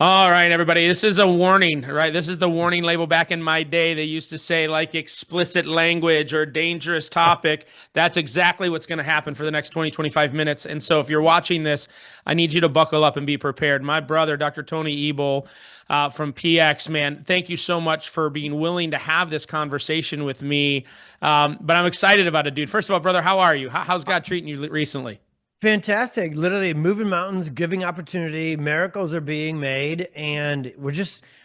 All right, everybody. This is a warning, right? This is the warning label. Back in my day, they used to say like explicit language or dangerous topic. That's exactly what's going to happen for the next 20, 25 minutes. And so if you're watching this, I need you to buckle up and be prepared. My brother, Dr. Tony Ebel from PX, man, thank you so much for being willing to have this conversation with me. But I'm excited about it, dude. First of all, brother, how are you? How's God treating you recently? Fantastic. Literally moving mountains, giving opportunity, miracles are being made, and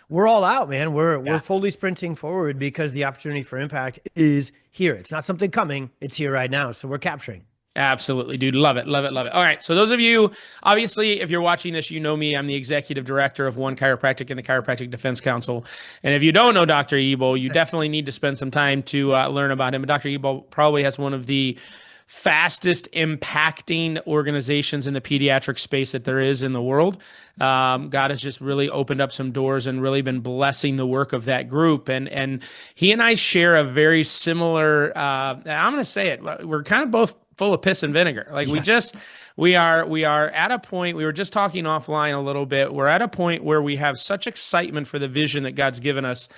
we're all out, man. We're Yeah. fully sprinting forward because the opportunity for impact is here. It's not something coming, it's here right now. So we're capturing. Absolutely, dude. Love it. Love it. Love it. All right. So, those of you, obviously, if you're watching this, you know me. I'm the executive director of OneChiropractic and the Chiropractic Defense Council. And if you don't know Dr. Ebel, you definitely need to spend some time to learn about him. But Dr. Ebel probably has one of the fastest impacting organizations in the pediatric space that there is in the world. God has just really opened up some doors and really been blessing the work of that group. And he and I share a very similar. I'm going to say it. We're kind of both full of piss and vinegar. Like Yes. we are at a point, we were just talking offline a little bit. We're at a point where we have such excitement for the vision that God's given us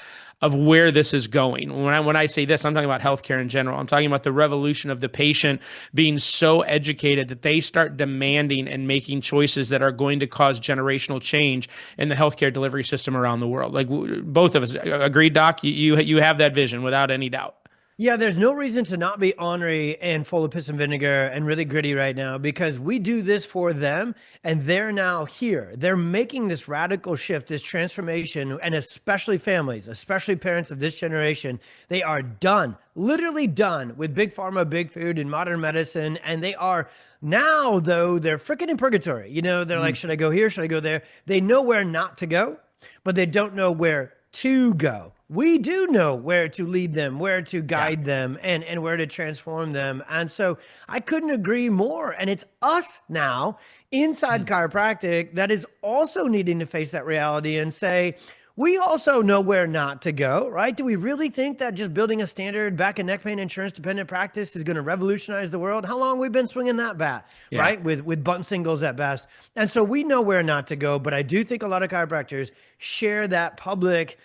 of where this is going. When I say this, I'm talking about healthcare in general. I'm talking about the revolution of the patient being so educated that they start demanding and making choices that are going to cause generational change in the healthcare delivery system around the world. Like both of us agreed, Doc. You have that vision without any doubt. Yeah, there's no reason to not be ornery and full of piss and vinegar and really gritty right now because we do this for them and they're now here. They're making this radical shift, this transformation, and especially families, especially parents of this generation. They are done, literally done with big pharma, big food, and modern medicine. And they are now, though, they're freaking in purgatory. They're like, should I go here? Should I go there? They know where not to go, but they don't know where to go. We do know where to lead them, where to Yeah. guide them, and where to transform them. And so I couldn't agree more. And it's us now inside chiropractic that is also needing to face that reality and say, we also know where not to go, right? Do we really think that just building a standard back and neck pain insurance dependent practice is going to revolutionize the world? How long we've been swinging that bat, Yeah. right? With bunt singles at best. And so we know where not to go, but I do think a lot of chiropractors share that public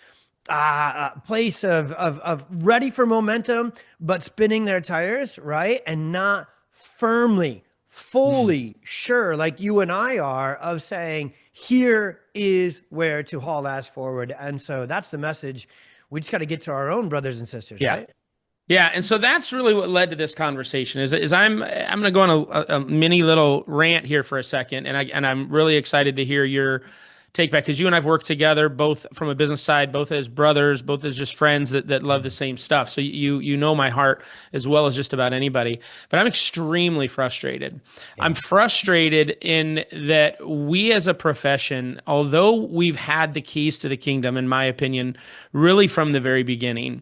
place of ready for momentum, but spinning their tires, right? And not firmly, Mm. fully sure, like you and I are, of saying, here is where to haul ass forward. And so that's the message. We just got to get to our own brothers and sisters, Yeah. right? Yeah, and so that's really what led to this conversation. Is I'm going to go on a mini little rant here for a second, and I'm really excited to hear your take back because you and I've worked together both from a business side, both as brothers, both as just friends that love the same stuff. So you know my heart as well as just about anybody. But I'm extremely frustrated. I'm Yeah. frustrated in that we as a profession, although we've had the keys to the kingdom, in my opinion, really from the very beginning.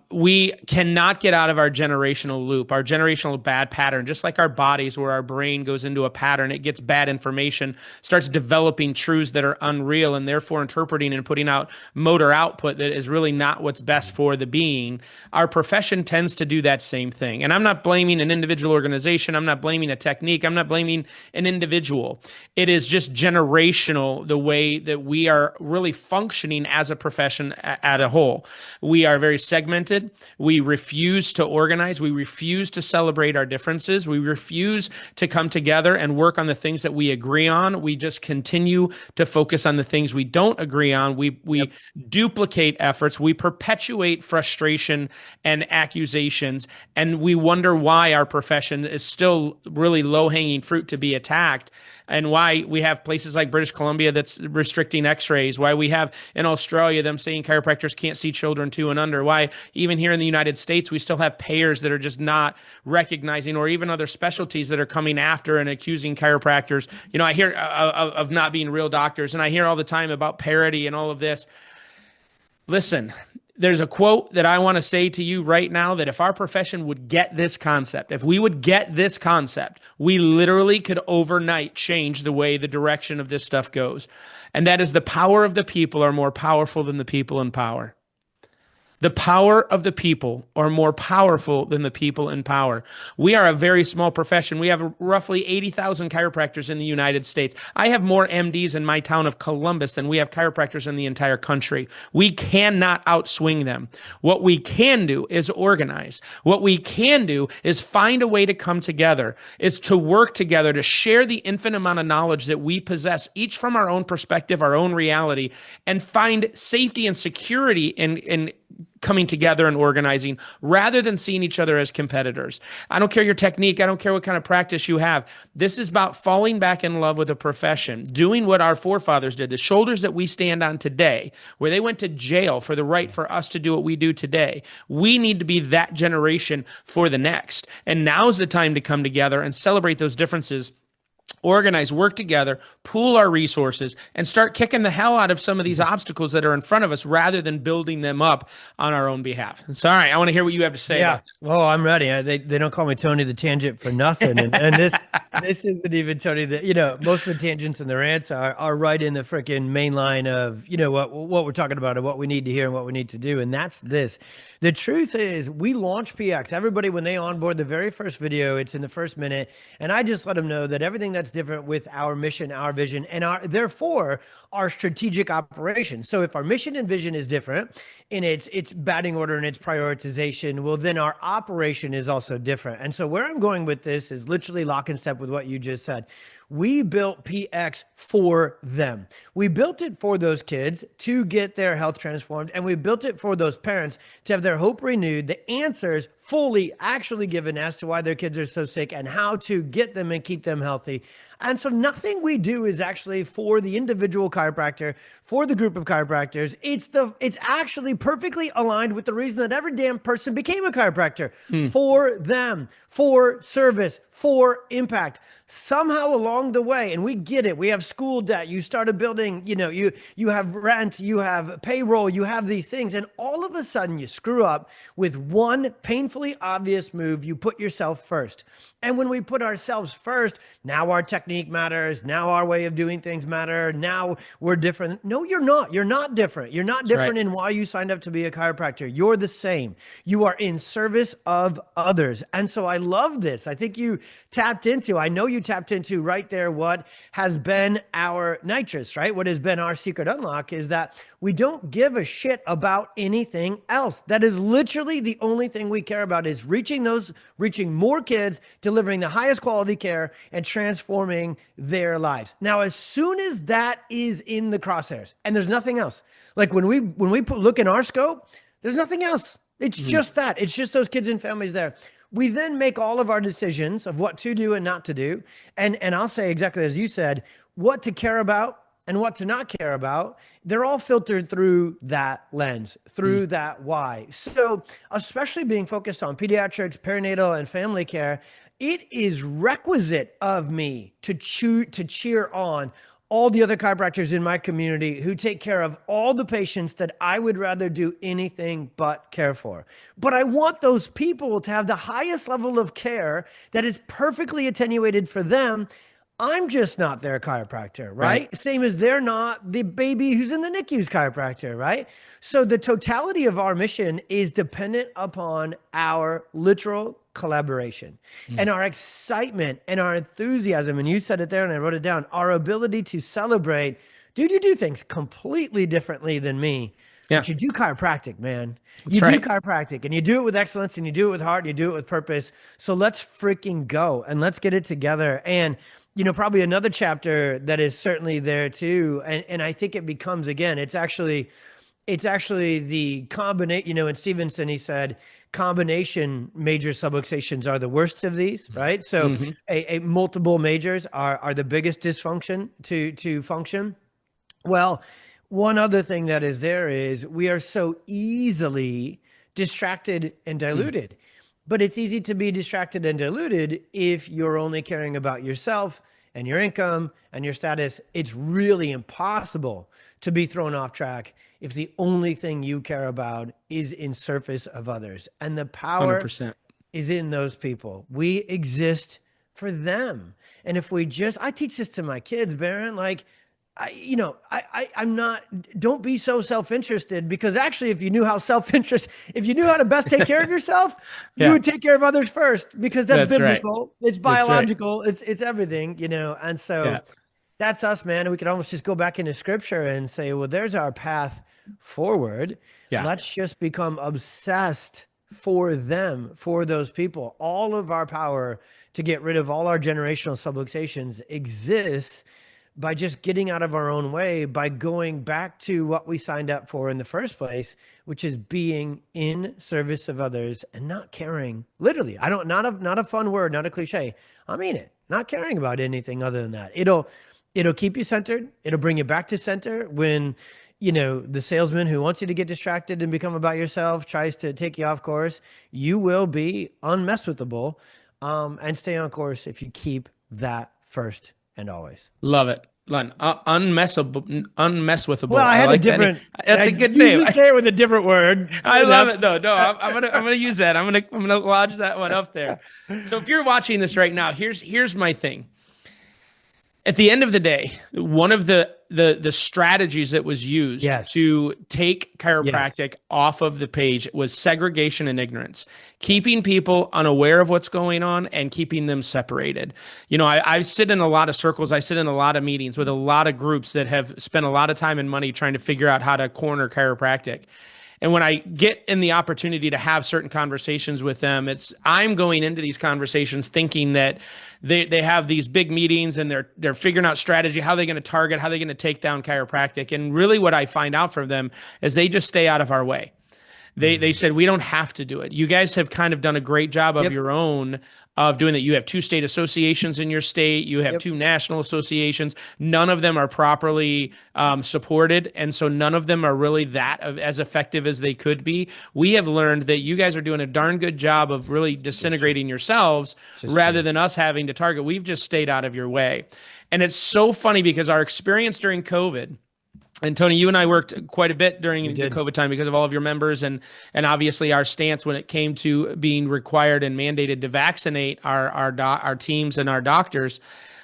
We cannot get out of our generational loop, our generational bad pattern, just like our bodies, where our brain goes into a pattern, it gets bad information, starts developing truths that are unreal, and therefore interpreting and putting out motor output that is really not what's best for the being. Our profession tends to do that same thing. And I'm not blaming an individual organization, I'm not blaming a technique, I'm not blaming an individual. It is just generational, the way that we are really functioning as a profession at a whole. We are very segmented. We refuse to organize. We refuse to celebrate our differences. We refuse to come together and work on the things that we agree on. We just continue to focus on the things we don't agree on. We duplicate efforts. We perpetuate frustration and accusations, and we wonder why our profession is still really low-hanging fruit to be attacked, and why we have places like British Columbia that's restricting x-rays, why we have in Australia them saying chiropractors can't see children 2 and under, why even here in the United States we still have payers that are just not recognizing, or even other specialties that are coming after and accusing chiropractors. I hear of not being real doctors, and I hear all the time about parity and all of this. Listen, there's a quote that I want to say to you right now, that if our profession would get this concept, if we would get this concept, we literally could overnight change the way the direction of this stuff goes. And that is, the power of the people are more powerful than the people in power. The power of the people are more powerful than the people in power. We are a very small profession. We have roughly 80,000 chiropractors in the United States. I have more MDs in my town of Columbus than we have chiropractors in the entire country. We cannot outswing them. What we can do is organize. What we can do is find a way to come together, is to work together, to share the infinite amount of knowledge that we possess, each from our own perspective, our own reality, and find safety and security in coming together and organizing rather than seeing each other as competitors. I don't care your technique. I don't care what kind of practice you have. This is about falling back in love with a profession, doing what our forefathers did, the shoulders that we stand on today, where they went to jail for the right for us to do what we do today. We need to be that generation for the next. And now's the time to come together and celebrate those differences, organize, work together, pool our resources, and start kicking the hell out of some of these obstacles that are in front of us rather than building them up on our own behalf. Sorry, I want to hear what you have to say. Yeah. About Oh, I'm ready. They don't call me Tony the Tangent for nothing. And this isn't even Tony the, most of the tangents and the rants are right in the freaking main line of, what we're talking about and what we need to hear and what we need to do. And that's this. The truth is we launch PX. Everybody, when they onboard the very first video, it's in the first minute. And I just let them know that everything that's different with our mission, our vision, and therefore our strategic operation. So if our mission and vision is different in its batting order and its prioritization, well, then our operation is also different. And so where I'm going with this is literally lock in step with what you just said. We built PX for them. We built it for those kids to get their health transformed, and we built it for those parents to have their hope renewed, the answers fully actually given as to why their kids are so sick and how to get them and keep them healthy. And so nothing we do is actually for the individual chiropractor, for the group of chiropractors. It's actually perfectly aligned with the reason that every damn person became a chiropractor, for them, for service, for impact. Somehow along the way, and we get it, we have school debt, you start a building, you have rent, you have payroll, you have these things, and all of a sudden you screw up with one painfully obvious move. You put yourself first. And when we put ourselves first, now our technique matters, now our way of doing things matter, now we're different. No, you're not. You're not different. You're not different in why you signed up to be a chiropractor. You're the same. You are in service of others. And so I love this. I think I know you tapped into right there what has been our nitrous, right? What has been our secret unlock is that we don't give a shit about anything else. That is literally the only thing we care about, is reaching more kids, delivering the highest quality care, and transforming their lives. Now, as soon as that is in the crosshairs, and there's nothing else, like when we look in our scope, there's nothing else. It's just that. It's just those kids and families there. We then make all of our decisions of what to do and not to do. And I'll say exactly as you said, what to care about and what to not care about. They're all filtered through that lens, through that why. So especially being focused on pediatrics, perinatal, and family care, it is requisite of me to cheer on all the other chiropractors in my community who take care of all the patients that I would rather do anything but care for. But I want those people to have the highest level of care that is perfectly attenuated for them. I'm just not their chiropractor, right? Same as they're not the baby who's in the NICU's chiropractor, right? So the totality of our mission is dependent upon our literal collaboration and our excitement and our enthusiasm. And you said it there and I wrote it down, our ability to celebrate. Dude, you do things completely differently than me. Yeah. But you do chiropractic, man. You do chiropractic, and you do it with excellence, and you do it with heart, and you do it with purpose. So let's freaking go and let's get it together. And probably another chapter that is certainly there too. And I think it becomes, again, it's actually the combination, in Stevenson, he said, combination major subluxations are the worst of these, right? So a multiple majors are the biggest dysfunction to function. Well, one other thing that is there is we are so easily distracted and diluted. But it's easy to be distracted and diluted if you're only caring about yourself and your income and your status. It's really impossible to be thrown off track if the only thing you care about is in service of others. And the power 100%. Is in those people. We exist for them. And if I teach this to my kids, Bharon, like, I'm not, don't be so self-interested, because actually, if you knew how to best take care of yourself, you Yeah, would take care of others first, because that's that's right. biblical, it's That's right. biological, it's everything, And so Yeah. that's us, man. And we could almost just go back into scripture and say, well, there's our path forward. Yeah. Let's just become obsessed for them, for those people. All of our power to get rid of all our generational subluxations exists by just getting out of our own way, by going back to what we signed up for in the first place, which is being in service of others and not caring. Literally, I don't, not a fun word, not a cliche. I mean it. Not caring about anything other than that. It'll keep you centered. It'll bring you back to center when, the salesman who wants you to get distracted and become about yourself tries to take you off course. You will be unmesswithable, and stay on course if you keep that first and always. Love it. Well, Unmesswithable. I I had a like that name. different. That's I a good name. usually say it with a different word. I love it. No, no, I'm gonna use that. I'm gonna lodge that one up there. So if you're watching this right now, here's my thing. At the end of the day, one of the strategies that was used Yes. to take Yes. chiropractic off of the page was segregation and ignorance, keeping people unaware of what's going on and keeping them separated. I sit in a lot of circles, I sit in a lot of meetings with a lot of groups that have spent a lot of time and money trying to figure out how to corner chiropractic. And when I get in the opportunity to have certain conversations with them, I'm going into these conversations thinking that they have these big meetings and they're figuring out strategy, how they're going to target, how they're going to take down chiropractic. And really what I find out from them is they just stay out of our way. They said we don't have to do it. You guys have kind of done a great job of Yep. your own of doing that. You have two state associations in your state. You have Yep. two national associations. None of them are properly supported, and so none of them are really as effective as they could be. We have learned that you guys are doing a darn good job of really disintegrating yourselves rather than us having to target. We've just stayed out of your way, and it's so funny because our experience during COVID. And Tony, you and I worked quite a bit during the COVID time because of all of your members and obviously our stance when it came to being required and mandated to vaccinate our teams and our doctors.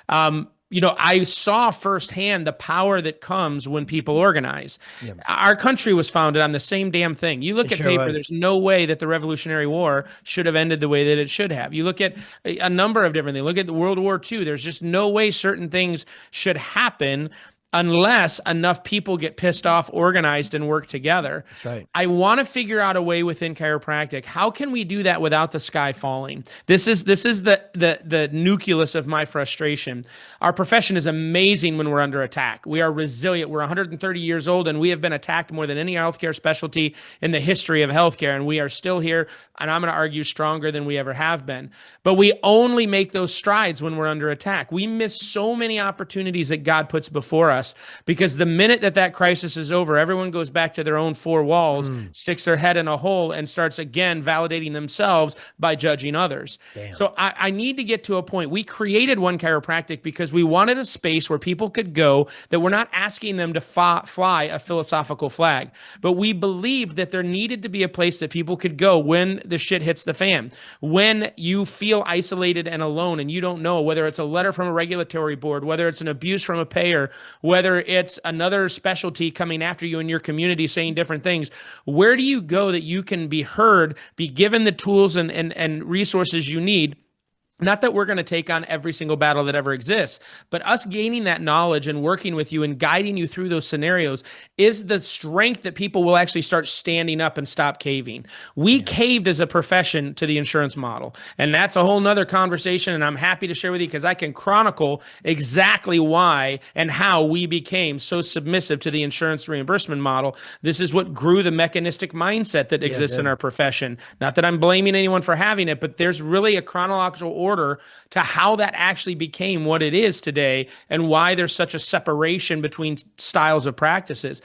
I saw firsthand the power that comes when people organize. Yeah. Our country was founded on the same damn thing. You look at paper, there's no way that the Revolutionary War should have ended the way that it should have. You look at a number of different things. Look at the World War II. There's just no way certain things should happen unless enough people get pissed off, organized, and work together. That's right. I want to figure out a way within chiropractic. How can we do that without the sky falling? This is the nucleus of my frustration. Our profession is amazing when we're under attack. We are resilient. We're 130 years old, and we have been attacked more than any healthcare specialty in the history of healthcare, and we are still here, and I'm going to argue stronger than we ever have been. But we only make those strides when we're under attack. We miss so many opportunities that God puts before us. Because the minute that crisis is over, everyone goes back to their own four walls, sticks their head in a hole, and starts again validating themselves by judging others. Damn. So I need to get to a point. We created OneChiropractic because we wanted a space where people could go that we're not asking them to fly a philosophical flag, but we believed that there needed to be a place that people could go when the shit hits the fan, when you feel isolated and alone and you don't know whether it's a letter from a regulatory board, whether it's an abuse from a payer, whether it's another specialty coming after you in your community saying different things. Where do you go that you can be heard, be given the tools and resources you need? Not that we're going to take on every single battle that ever exists, but us gaining that knowledge and working with you and guiding you through those scenarios is the strength that people will actually start standing up and stop caving. We caved as a profession to the insurance model, and that's a whole nother conversation, and I'm happy to share with you because I can chronicle exactly why and how we became so submissive to the insurance reimbursement model. This is what grew the mechanistic mindset that exists in our profession. Not that I'm blaming anyone for having it, but there's really a chronological order to how that actually became what it is today and why there's such a separation between styles of practices.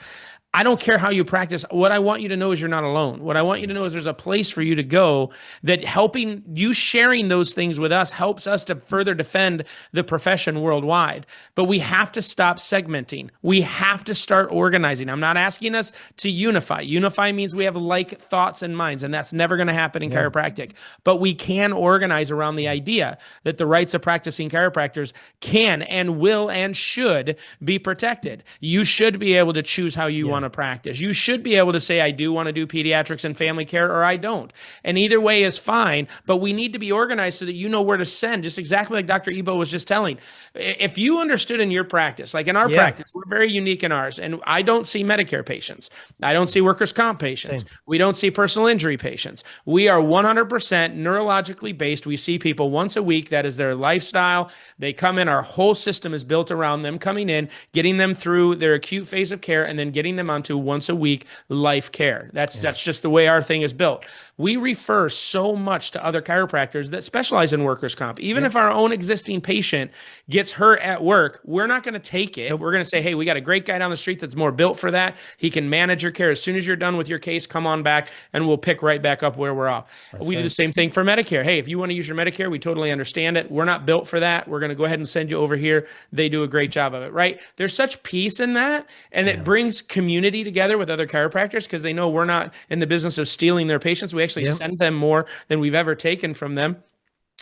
I don't care how you practice. What I want you to know is you're not alone. What I want you to know is there's a place for you to go, that helping you, sharing those things with us helps us to further defend the profession worldwide. But we have to stop segmenting. We have to start organizing. I'm not asking us to unify. Unify means we have like thoughts and minds, and that's never going to happen in chiropractic. But we can organize around the idea that the rights of practicing chiropractors can and will and should be protected. You should be able to choose how you want to practice. You should be able to say, I do want to do pediatrics and family care, or I don't. And either way is fine, but we need to be organized so that you know where to send, just exactly like Dr. Ebel was just telling. If you understood in your practice, like in our practice, we're very unique in ours, and I don't see Medicare patients. I don't see workers' comp patients. Same. We don't see personal injury patients. We are 100% neurologically based. We see people once a week. That is their lifestyle. They come in, our whole system is built around them coming in, getting them through their acute phase of care, and then getting them onto once a week life care. That's just the way our thing is built. We refer so much to other chiropractors that specialize in workers' comp. Even if our own existing patient gets hurt at work, we're not going to take it. We're going to say, hey, we got a great guy down the street that's more built for that. He can manage your care. As soon as you're done with your case, come on back and we'll pick right back up where we're off. We do the same thing for Medicare. Hey, if you want to use your Medicare, we totally understand it. We're not built for that. We're going to go ahead and send you over here. They do a great job of it, right? There's such peace in that, and it brings community together with other chiropractors because they know we're not in the business of stealing their patients. We actually send them more than we've ever taken from them.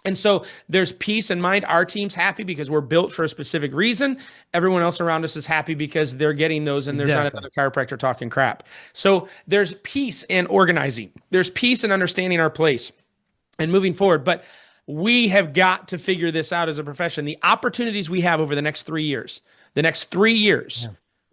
And so there's peace in mind. Our team's happy because we're built for a specific reason. Everyone else around us is happy because they're getting those, and there's not another chiropractor talking crap. So there's peace in organizing. There's peace in understanding our place and moving forward. But we have got to figure this out as a profession. The opportunities we have over the next 3 years,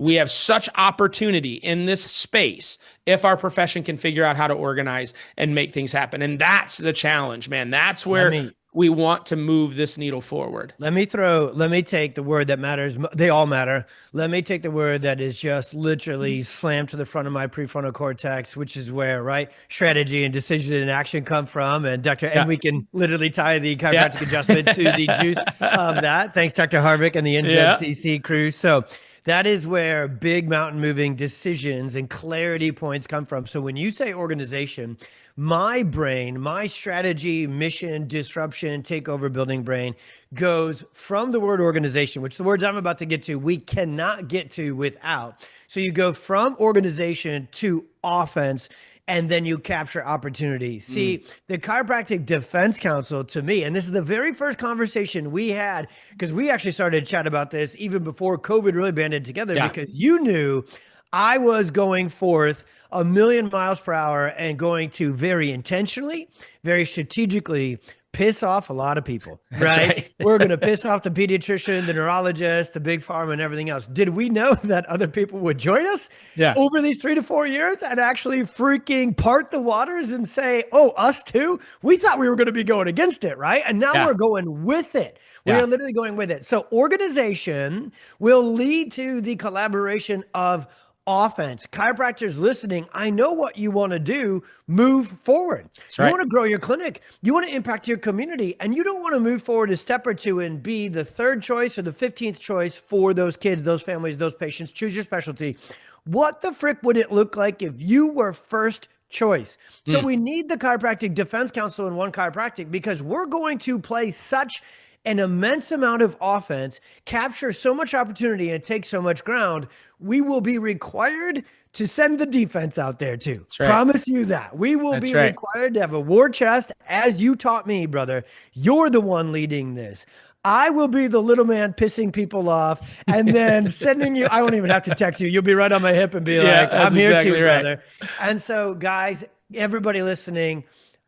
we have such opportunity in this space if our profession can figure out how to organize and make things happen. And that's the challenge, man. That's where we want to move this needle forward. Let me take the word that matters. They all matter. Let me take the word that is just literally slammed to the front of my prefrontal cortex, which is where, right, strategy and decision and action come from. And and we can literally tie the chiropractic adjustment to the juice of that. Thanks, Dr. Harvick and the NZCC crew. So that is where big mountain moving decisions and clarity points come from. So when you say organization, my brain, my strategy, mission, disruption, takeover building brain goes from the word organization, which the words I'm about to get to, we cannot get to without. So you go from organization to offense, and then you capture opportunity. See, the Chiropractic Defense Council, to me, and this is the very first conversation we had, because we actually started to chat about this even before COVID really banded together, because you knew I was going forth a million miles per hour and going to very intentionally, very strategically piss off a lot of people, right? We're going to piss off the pediatrician, the neurologist, the big pharma, and everything else. Did we know that other people would join us over these 3 to 4 years and actually freaking part the waters and say, oh, us too? We thought we were going to be going against it, right? And now we're going with it. We are literally going with it. So organization will lead to the collaboration of offense. Chiropractors listening, I know what you want to do. Move forward. You want to grow your clinic. You want to impact your community, and you don't want to move forward a step or two and be the 3rd choice or the 15th choice for those kids, those families, those patients. Choose your specialty. What the frick would it look like if you were first choice? So we need the Chiropractic Defense Council in OneChiropractic, because we're going to play such an immense amount of offense, capture so much opportunity, and take so much ground. We will be required to send the defense out there too. Promise you that. We will be required to have a war chest, as you taught me, brother. You're the one leading this. I will be the little man pissing people off and then sending you. I won't even have to text you. You'll be right on my hip and be like, I'm here too, brother. And so, guys, everybody listening,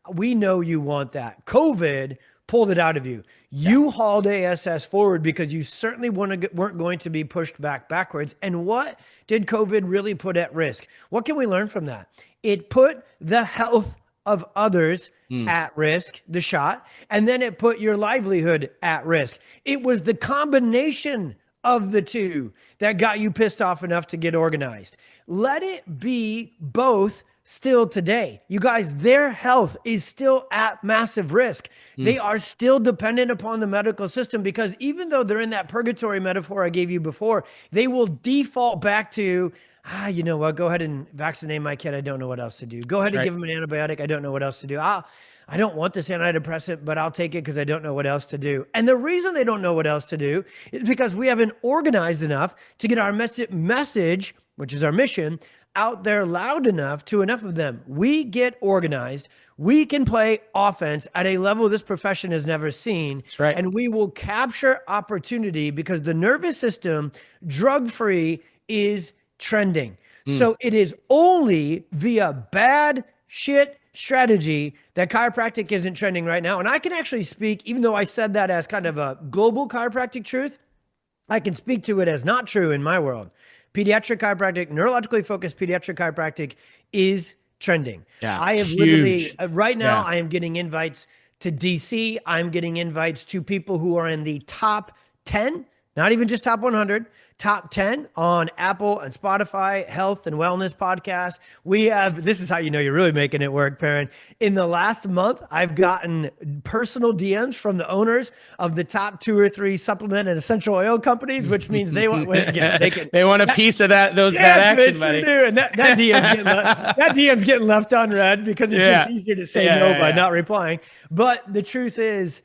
we know you want that. COVID pulled it out of you. You hauled ASS forward because you certainly weren't going to be pushed backwards. And what did COVID really put at risk? What can we learn from that? It put the health of others at risk, the shot, and then it put your livelihood at risk. It was the combination of the two that got you pissed off enough to get organized. Let it be both still today. You guys, their health is still at massive risk. They are still dependent upon the medical system, because even though they're in that purgatory metaphor I gave you before, they will default back to, You know what? Go ahead and vaccinate my kid. I don't know what else to do. Go That's ahead and right. give him an antibiotic. I don't know what else to do. I don't want this antidepressant, but I'll take it because I don't know what else to do. And the reason they don't know what else to do is because we haven't organized enough to get our message, which is our mission, out there loud enough to enough of them. We get organized. We can play offense at a level this profession has never seen. That's right. And we will capture opportunity because the nervous system, drug free, is trending. So it is only via bad shit strategy that chiropractic isn't trending right now. And I can actually speak, even though I said that as kind of a global chiropractic truth, I can speak to it as not true in my world. Pediatric chiropractic, neurologically focused pediatric chiropractic is trending. Yeah, I it's have literally, huge. right now, Yeah. I am getting invites to DC. I'm getting invites to people who are in the top 10, not even just top 100, top 10 on Apple and Spotify, health and wellness podcasts. We have, this is how you know you're really making it work, Perrin. In the last month, I've gotten personal DMs from the owners of the top 2 or 3 supplement and essential oil companies, which means they want, again, they can, They want a piece of that yes, action, Mitch, buddy. you do. And that DM's getting left unread because it's Yeah. just easier to say Yeah, no yeah, by yeah. not replying. But the truth is,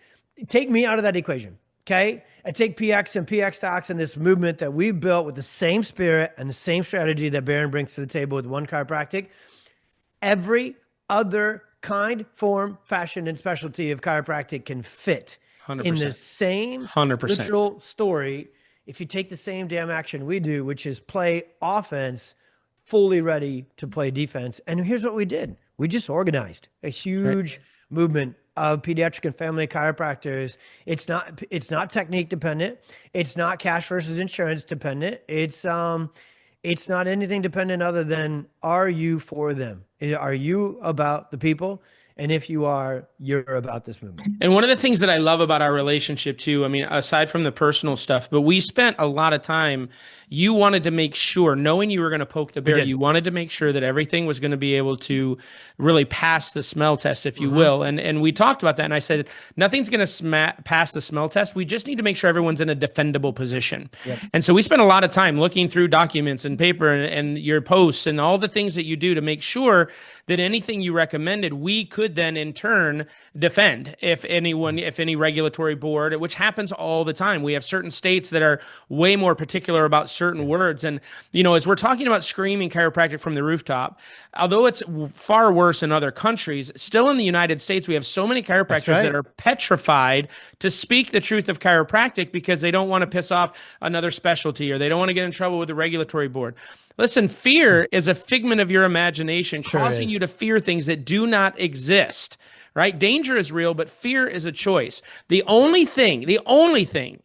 take me out of that equation. Okay. I take PX and PX Talks and this movement that we built with the same spirit and the same strategy that Bharon brings to the table with One Chiropractic. Every other kind, form, fashion, and specialty of chiropractic can fit in the 100%. same 100%. literal story if you take the same damn action we do, which is play offense, fully ready to play defense. And here's what we did. We just organized a huge movement of pediatric and family chiropractors. It's not technique dependent. It's not cash versus insurance dependent. It's not anything dependent other than, are you for them? Are you about the people? And if you are, you're about this movement. And one of the things that I love about our relationship too, I mean, aside from the personal stuff, but we spent a lot of time, you wanted to make sure, knowing you were going to poke the bear, you wanted to make sure that everything was going to be able to really pass the smell test, if you will. And we talked about that. And I said, nothing's going to pass the smell test. We just need to make sure everyone's in a defendable position. And so we spent a lot of time looking through documents and paper and your posts and all the things that you do to make sure that anything you recommended, we could then in turn defend if any regulatory board, which happens all the time. We have certain states that are way more particular about certain words. And, you know, as we're talking about screaming chiropractic from the rooftop, although it's far worse in other countries, still in the United States, we have so many chiropractors that are petrified to speak the truth of chiropractic because they don't want to piss off another specialty or they don't want to get in trouble with the regulatory board. Listen, fear is a figment of your imagination, causing you to fear things that do not exist, right? Danger is real, but fear is a choice. The only thing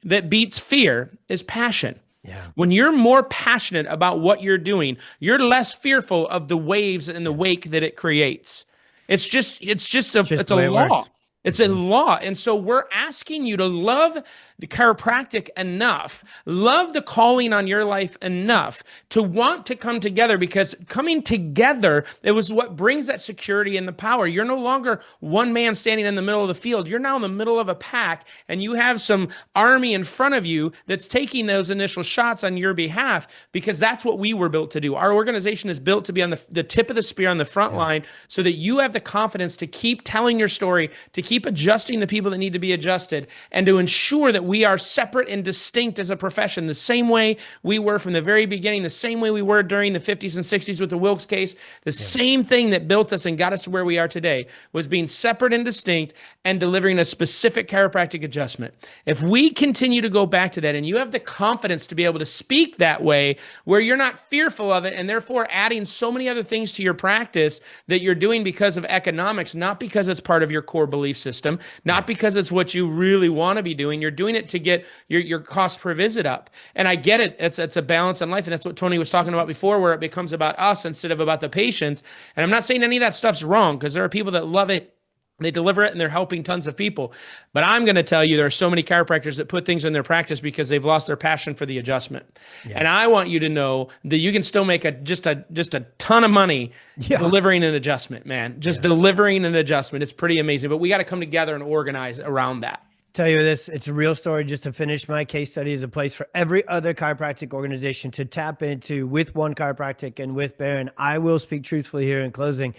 that beats fear is passion. Yeah. When you're more passionate about what you're doing, you're less fearful of the waves and the wake that it creates. It's a law. It's a law. And so we're asking you to love the chiropractic enough, love the calling on your life enough to want to come together, because coming together, it was what brings that security and the power. You're no longer one man standing in the middle of the field. You're now in the middle of a pack, and you have some army in front of you that's taking those initial shots on your behalf, because that's what we were built to do. Our organization is built to be on the tip of the spear on the front line so that you have the confidence to keep telling your story, to keep adjusting the people that need to be adjusted, and to ensure that we are separate and distinct as a profession, the same way we were from the very beginning, the same way we were during the 50s and 60s with the Wilkes case. The same thing that built us and got us to where we are today was being separate and distinct and delivering a specific chiropractic adjustment. If we continue to go back to that, and you have the confidence to be able to speak that way, where you're not fearful of it, and therefore adding so many other things to your practice that you're doing because of economics, not because it's part of your core belief system, not because it's what you really want to be doing. You're doing it to get your cost per visit up. And I get it. It's a balance in life. And that's what Tony was talking about before, where it becomes about us instead of about the patients. And I'm not saying any of that stuff's wrong, because there are people that love it. They deliver it and they're helping tons of people. But I'm going to tell you, there are so many chiropractors that put things in their practice because they've lost their passion for the adjustment. And I want you to know that you can still make just a ton of money delivering an adjustment, man. Just delivering an adjustment. It's pretty amazing. But we got to come together and organize around that. Tell you this, it's a real story. Just to finish, my case study is a place for every other chiropractic organization to tap into with OneChiropractic and with Bharon. I will speak truthfully here in closing.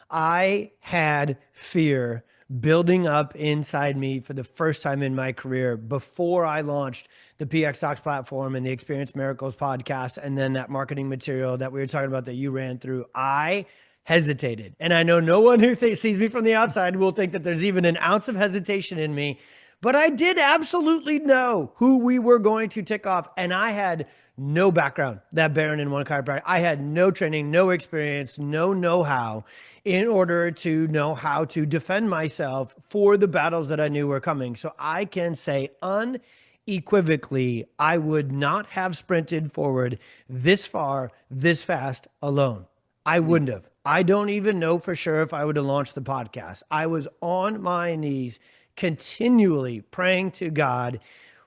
I had fear building up inside me for the first time in my career before I launched the PX Docs platform and the Experience Miracles podcast, and then that marketing material that we were talking about that you ran through. I hesitated. And I know no one who sees me from the outside will think that there's even an ounce of hesitation in me. But I did absolutely know who we were going to tick off. And I had no background that Bharon in OneChiropractic. I had no training, no experience, no know-how in order to know how to defend myself for the battles that I knew were coming. So I can say unequivocally, I would not have sprinted forward this far, this fast alone. I wouldn't have. I don't even know for sure if I would have launched the podcast. I was on my knees continually praying to God,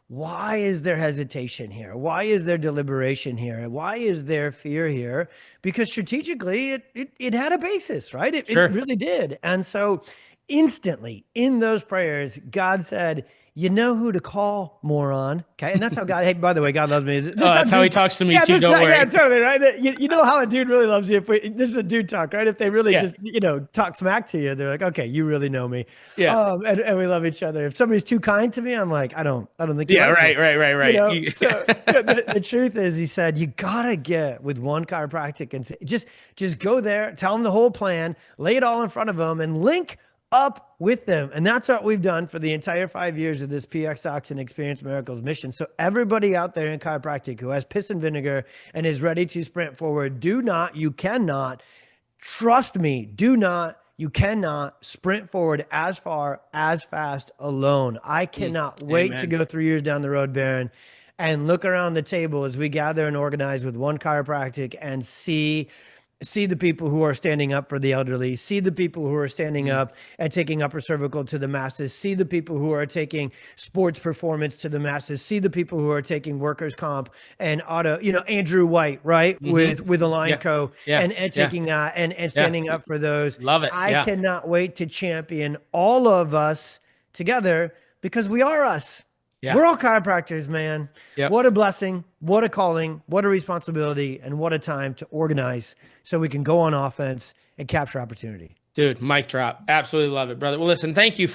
why is there hesitation here? Why is there deliberation here? Why is there fear here? Because strategically, it had a basis, right? It really did. And so instantly in those prayers, God said, you know who to call, moron. Okay. And that's how God, hey, by the way, God loves me. That's how he talks to me too. Don't worry. Yeah, totally. Right. You know how a dude really loves you. This is a dude talk, right? If they really just, talk smack to you, they're like, okay, you really know me. Yeah. And we love each other. If somebody's too kind to me, I'm like, I don't think you yeah, like right. me. So the truth is, he said, you gotta get with OneChiropractic and just go there, tell them the whole plan, lay it all in front of them and link up with them. And that's what we've done for the entire 5 years of this PX Docs and Experience Miracles mission. So everybody out there in chiropractic who has piss and vinegar and is ready to sprint forward, you cannot, trust me, you cannot sprint forward as far, as fast alone. I cannot wait to go 3 years down the road, Bharon, and look around the table as we gather and organize with OneChiropractic and see the people who are standing up for the elderly, see the people who are standing up and taking upper cervical to the masses, see the people who are taking sports performance to the masses, see the people who are taking workers' comp and auto, Andrew White, right? With Align Co. And taking that and standing up for those. Love it. I cannot wait to champion all of us together because we are us. Yeah. We're all chiropractors, man. Yep. What a blessing, what a calling, what a responsibility, and what a time to organize so we can go on offense and capture opportunity. Dude, mic drop. Absolutely love it, brother. Well, listen, thank you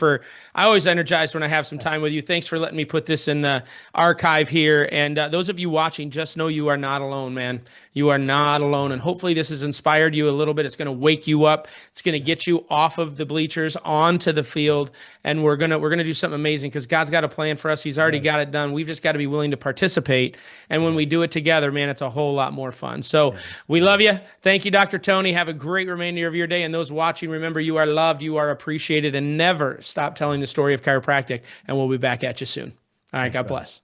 I always energized when I have some time with you. Thanks for letting me put this in the archive here. And those of you watching, just know you are not alone, man. You are not alone. And hopefully this has inspired you a little bit. It's going to wake you up. It's going to get you off of the bleachers onto the field. And we're going to do something amazing because God's got a plan for us. He's already got it done. We've just got to be willing to participate. And when we do it together, man, it's a whole lot more fun. So we love you. Thank you, Dr. Tony. Have a great remainder of your day. And those watching, remember, you are loved, you are appreciated, and never stop telling the story of chiropractic. And we'll be back at you soon. All right, God bless.